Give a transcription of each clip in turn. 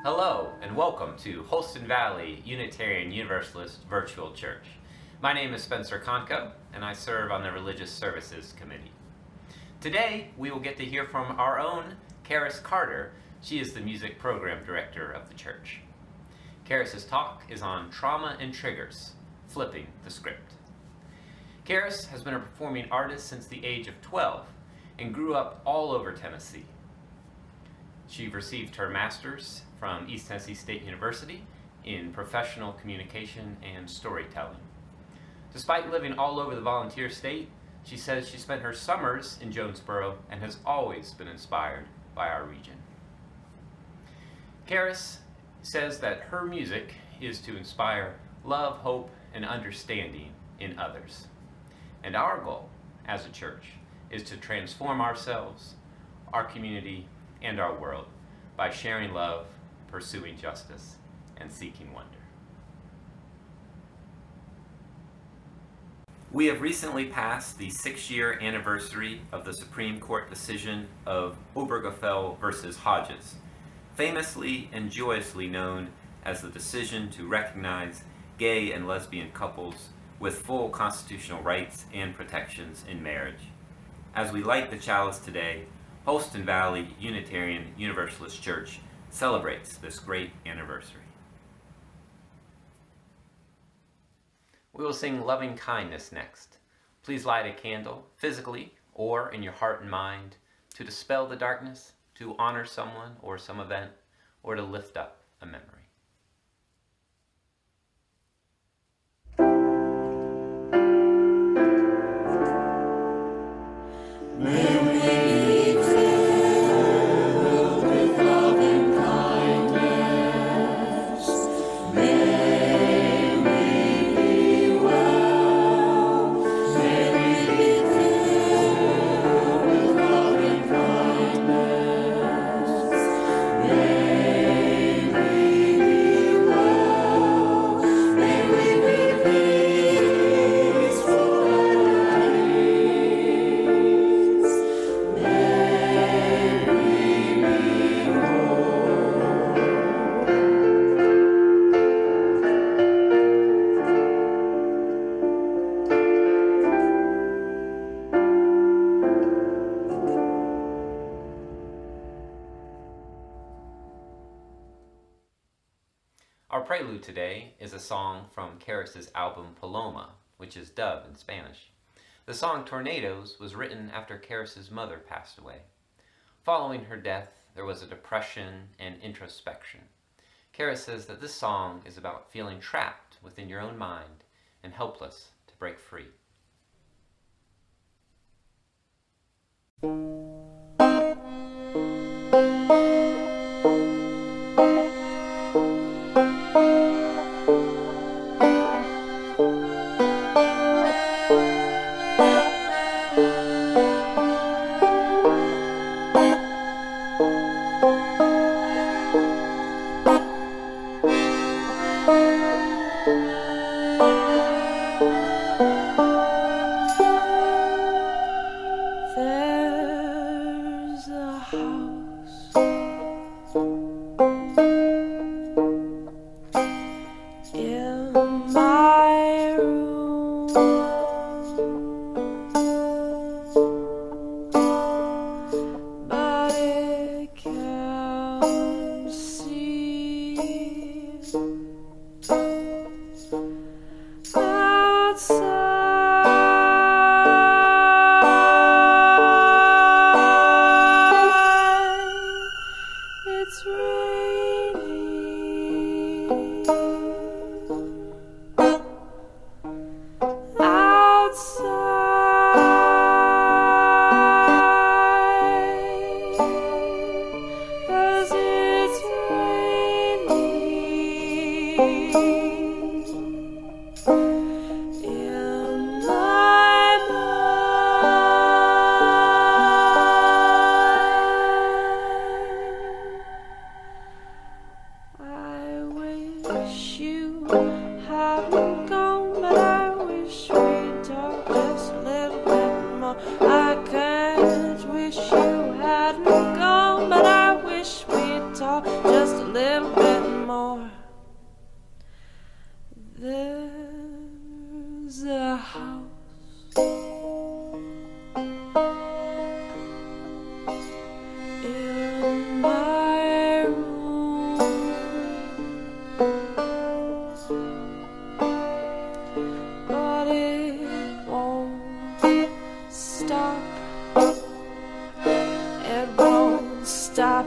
Hello, and welcome to Holston Valley Unitarian Universalist Virtual Church. My name is Spencer Conco, and I serve on the Religious Services Committee. Today, we will get to hear from our own Charis Carter. She is the music program director of the church. Charis's talk is on trauma and triggers, flipping the script. Charis has been a performing artist since the age of 12 and grew up all over Tennessee. She received her master's from East Tennessee State University in professional communication and storytelling. Despite living all over the volunteer state, she says she spent her summers in Jonesboro and has always been inspired by our region. Charis says that her music is to inspire love, hope, and understanding in others. And our goal as a church is to transform ourselves, our community, and our world by sharing love, pursuing justice, and seeking wonder. We have recently passed the 6-year anniversary of the Supreme Court decision of Obergefell versus Hodges, famously and joyously known as the decision to recognize gay and lesbian couples with full constitutional rights and protections in marriage. As we light the chalice today, Holston Valley Unitarian Universalist Church celebrates this great anniversary. We will sing Loving Kindness next. Please light a candle, physically or in your heart and mind, to dispel the darkness, to honor someone or some event, or to lift up a memory. Our prelude today is a song from Charis's album Paloma, which is dub in Spanish. The song Tornadoes was written after Charis's mother passed away. Following her death, there was a depression and introspection. Charis says that this song is about feeling trapped within your own mind and helpless to break free. There wish you hadn't gone, but I wish we'd talk just a little bit more. I can't wish you hadn't gone, but I wish we'd talk just a little bit more. There's a house in my room, but it won't stop. It won't stop.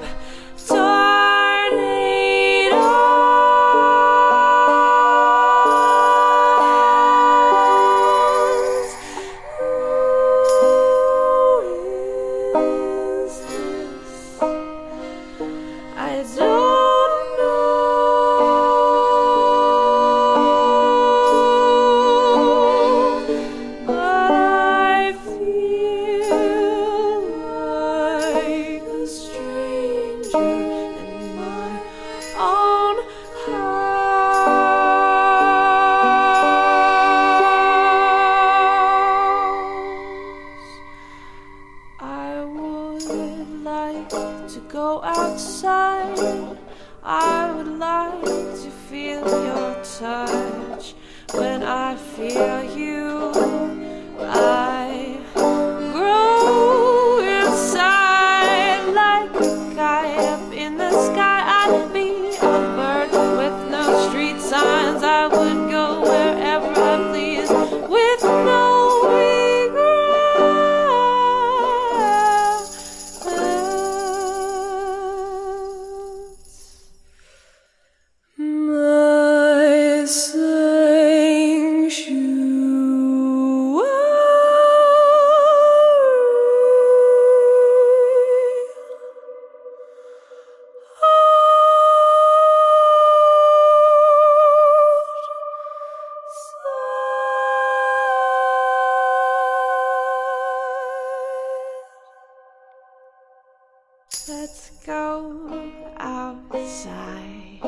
Let's go outside.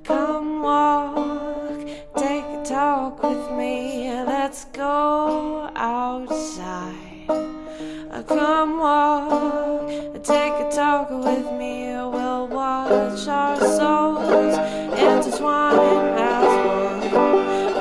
Come walk, take a talk with me. Let's go outside. Come walk, take a talk with me. We'll watch our souls intertwine as one.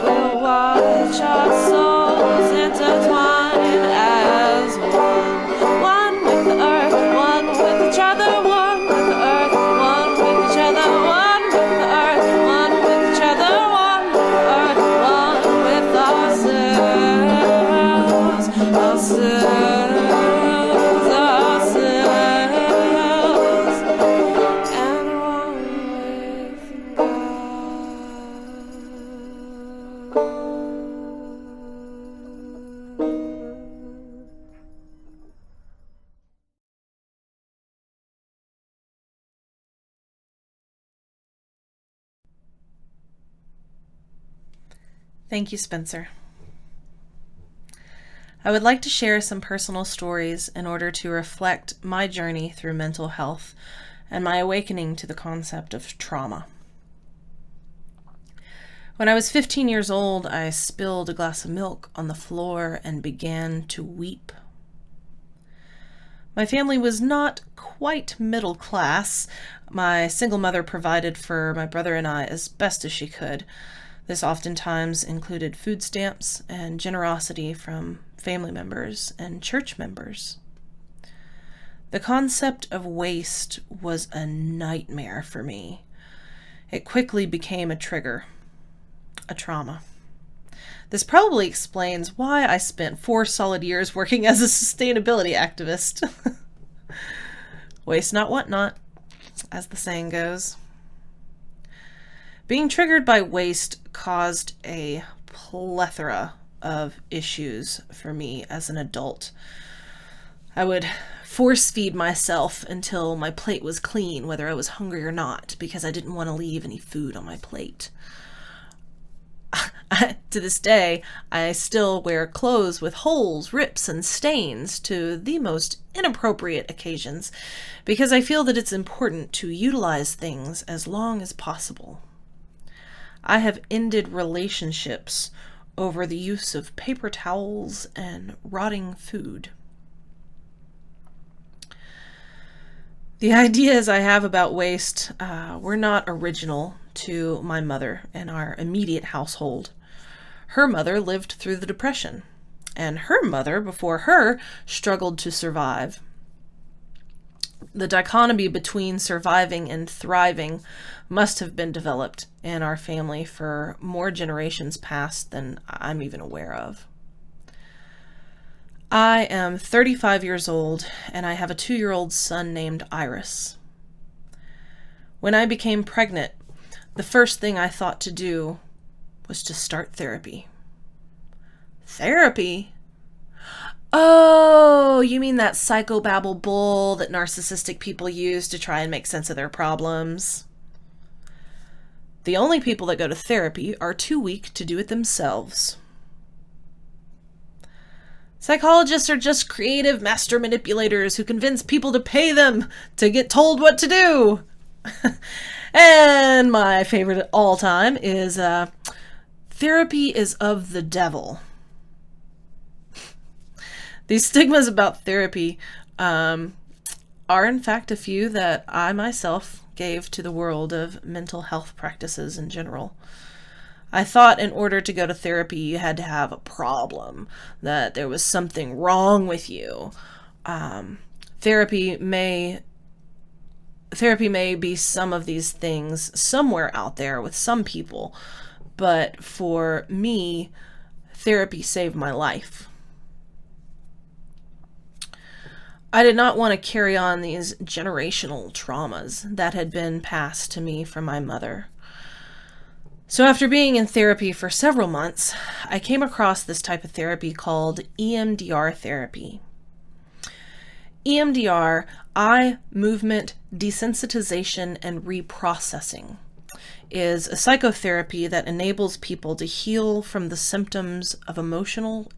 We'll watch our souls intertwine as one. One with the earth, one with each other, one with the earth, one with each other, one with the earth, one with each other, one with the earth, one with ourselves, and one with God. Thank you, Spencer. I would like to share some personal stories in order to reflect my journey through mental health and my awakening to the concept of trauma. When I was 15 years old, I spilled a glass of milk on the floor and began to weep. My family was not quite middle class. My single mother provided for my brother and I as best as she could. This oftentimes included food stamps and generosity from family members and church members. The concept of waste was a nightmare for me. It quickly became a trigger, a trauma. This probably explains why I spent 4 solid years working as a sustainability activist. Waste not, want not, as the saying goes. Being triggered by waste caused a plethora of issues for me as an adult. I would force feed myself until my plate was clean, whether I was hungry or not, because I didn't want to leave any food on my plate. To this day, I still wear clothes with holes, rips, and stains to the most inappropriate occasions because I feel that it's important to utilize things as long as possible. I have ended relationships over the use of paper towels and rotting food. The ideas I have about waste were not original to my mother and our immediate household. Her mother lived through the Depression, and her mother, before her, struggled to survive. The dichotomy between surviving and thriving must have been developed in our family for more generations past than I'm even aware of. I am 35 years old, and I have a 2-year-old son named Iris. When I became pregnant, the first thing I thought to do was to start therapy. Therapy? Oh, you mean that psychobabble bull that narcissistic people use to try and make sense of their problems? The only people that go to therapy are too weak to do it themselves. Psychologists are just creative master manipulators who convince people to pay them to get told what to do. And my favorite of all time is therapy is of the devil. These stigmas about therapy are in fact a few that I myself gave to the world of mental health practices in general. I thought in order to go to therapy, you had to have a problem, that there was something wrong with you. Therapy may be some of these things somewhere out there with some people, but for me, therapy saved my life. I did not want to carry on these generational traumas that had been passed to me from my mother. So after being in therapy for several months, I came across this type of therapy called EMDR therapy. EMDR, eye movement desensitization and reprocessing, is a psychotherapy that enables people to heal from the symptoms of emotional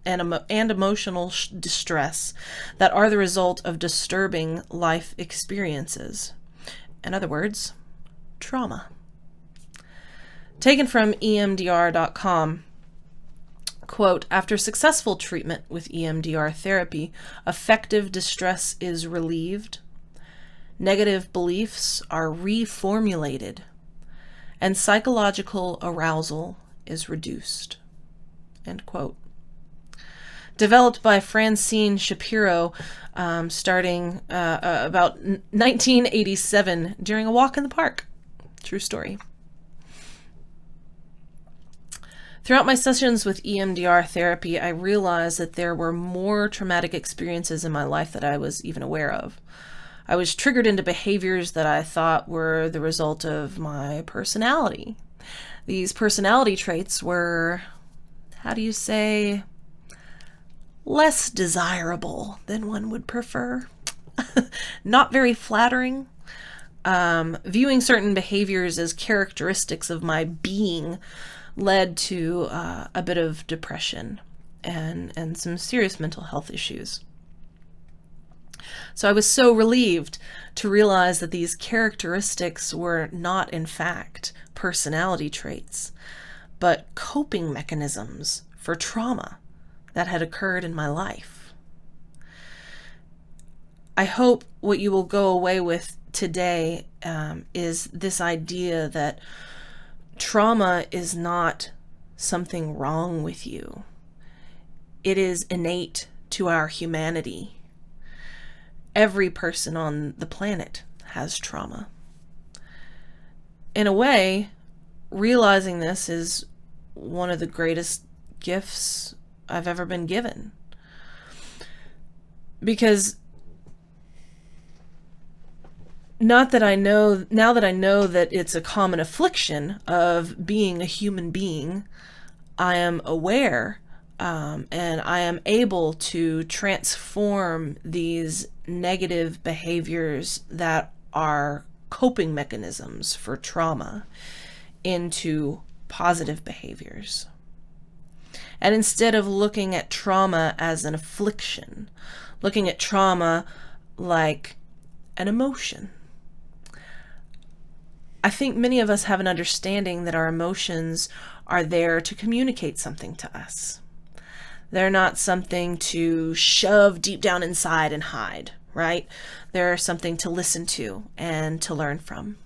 distress that are the result of disturbing life experiences. In other words, trauma. Taken from EMDR.com, quote, after successful treatment with EMDR therapy, affective distress is relieved, negative beliefs are reformulated, and psychological arousal is reduced, end quote. Developed by Francine Shapiro, starting about 1987 during a walk in the park. True story. Throughout my sessions with EMDR therapy, I realized that there were more traumatic experiences in my life that I was even aware of. I was triggered into behaviors that I thought were the result of my personality. These personality traits were, less desirable than one would prefer. Not very flattering. Viewing certain behaviors as characteristics of my being led to a bit of depression and some serious mental health issues. So I was so relieved to realize that these characteristics were not, in fact, personality traits, but coping mechanisms for trauma that had occurred in my life. I hope what you will go away with today is this idea that trauma is not something wrong with you. It is innate to our humanity. Every person on the planet has trauma. In a way, realizing this is one of the greatest gifts I've ever been given. Because now that I know that it's a common affliction of being a human being, I am aware and I am able to transform these negative behaviors that are coping mechanisms for trauma into positive behaviors. And instead of looking at trauma as an affliction, looking at trauma like an emotion, I think many of us have an understanding that our emotions are there to communicate something to us. They're not something to shove deep down inside and hide, right? They're something to listen to and to learn from.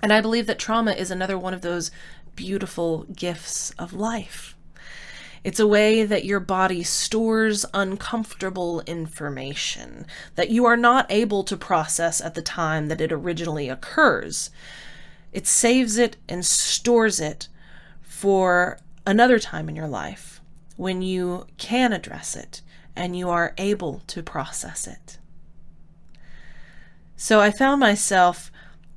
And I believe that trauma is another one of those beautiful gifts of life. It's a way that your body stores uncomfortable information that you are not able to process at the time that it originally occurs. It saves it and stores it for another time in your life when you can address it and you are able to process it. So I found myself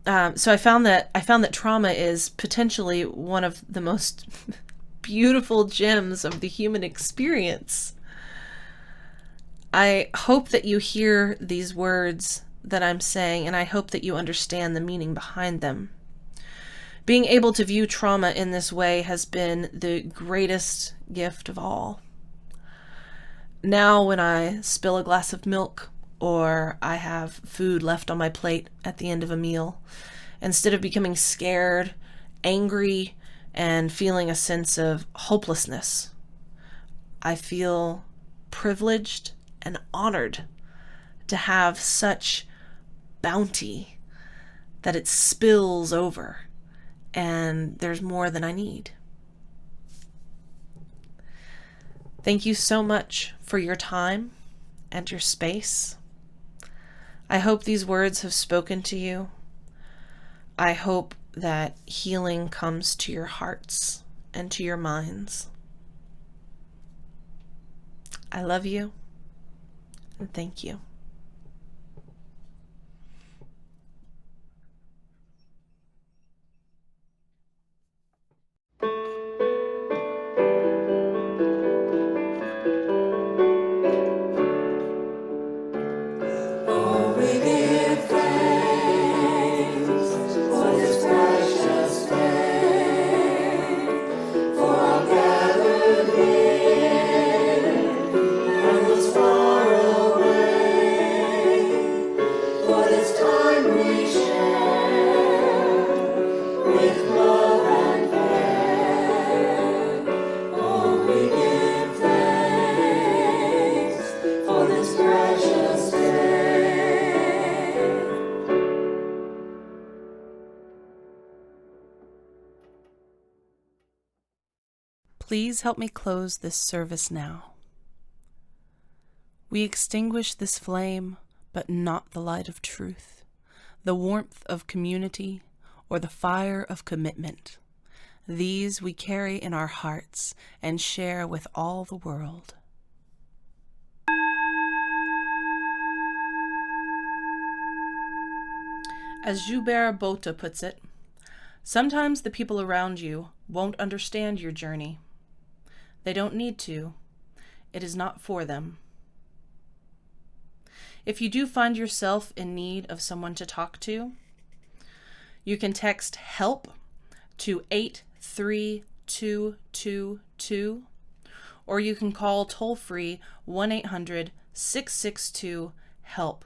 I found that trauma is potentially one of the most beautiful gems of the human experience. I hope that you hear these words that I'm saying, and I hope that you understand the meaning behind them. Being able to view trauma in this way has been the greatest gift of all. Now, when I spill a glass of milk or I have food left on my plate at the end of a meal, instead of becoming scared, angry, and feeling a sense of hopelessness, I feel privileged and honored to have such bounty that it spills over and there's more than I need. Thank you so much for your time and your space. I hope these words have spoken to you. I hope that healing comes to your hearts and to your minds. I love you, and thank you. Please help me close this service now. We extinguish this flame, but not the light of truth, the warmth of community, or the fire of commitment. These we carry in our hearts and share with all the world. As Joubert Bota puts it, sometimes the people around you won't understand your journey. They don't need to. It is not for them. If you do find yourself in need of someone to talk to, you can text HELP to 83222, or you can call toll-free 1-800-662-HELP,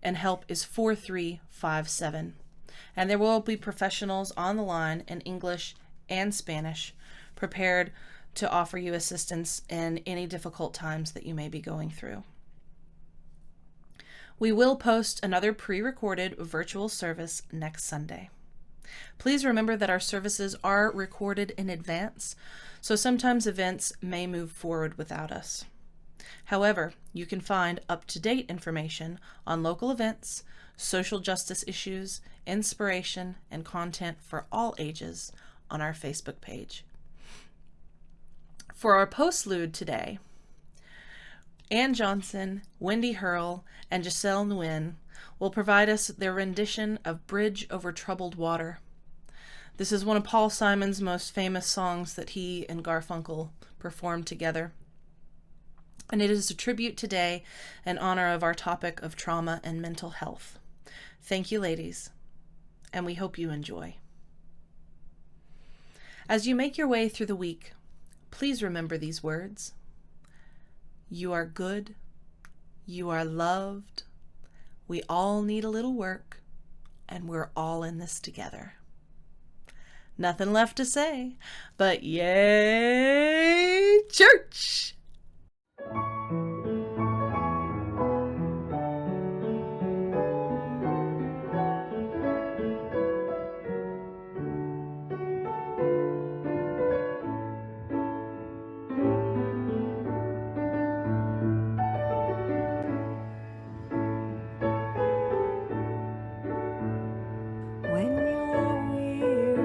and HELP is 4357. And there will be professionals on the line in English and Spanish prepared to offer you assistance in any difficult times that you may be going through. We will post another pre-recorded virtual service next Sunday. Please remember that our services are recorded in advance, so sometimes events may move forward without us. However, you can find up-to-date information on local events, social justice issues, inspiration, and content for all ages on our Facebook page. For our postlude today, Ann Johnson, Wendy Hearl, and Giselle Nguyen will provide us their rendition of Bridge Over Troubled Water. This is one of Paul Simon's most famous songs that he and Garfunkel performed together. And it is a tribute today in honor of our topic of trauma and mental health. Thank you, ladies, and we hope you enjoy. As you make your way through the week, please remember these words. You are good. You are loved. We all need a little work, and we're all in this together. Nothing left to say, but yay, church! When you're weary,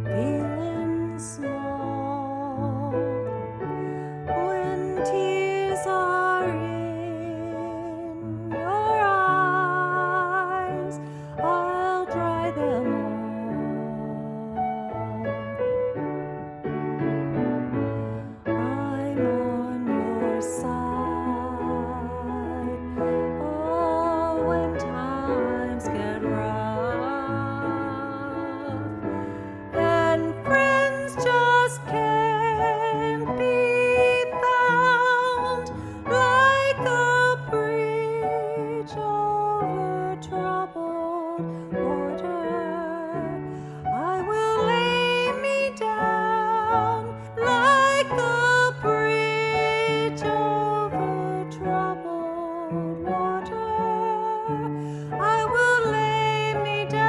feeling small, when tears are in your eyes, I'll dry them all. I'm on your side. Oh, when times get rough and friends just can't be found, like a bridge over troubled water, I will lay me down like a bridge over troubled water. I will lay me down.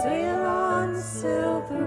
Sail on, silver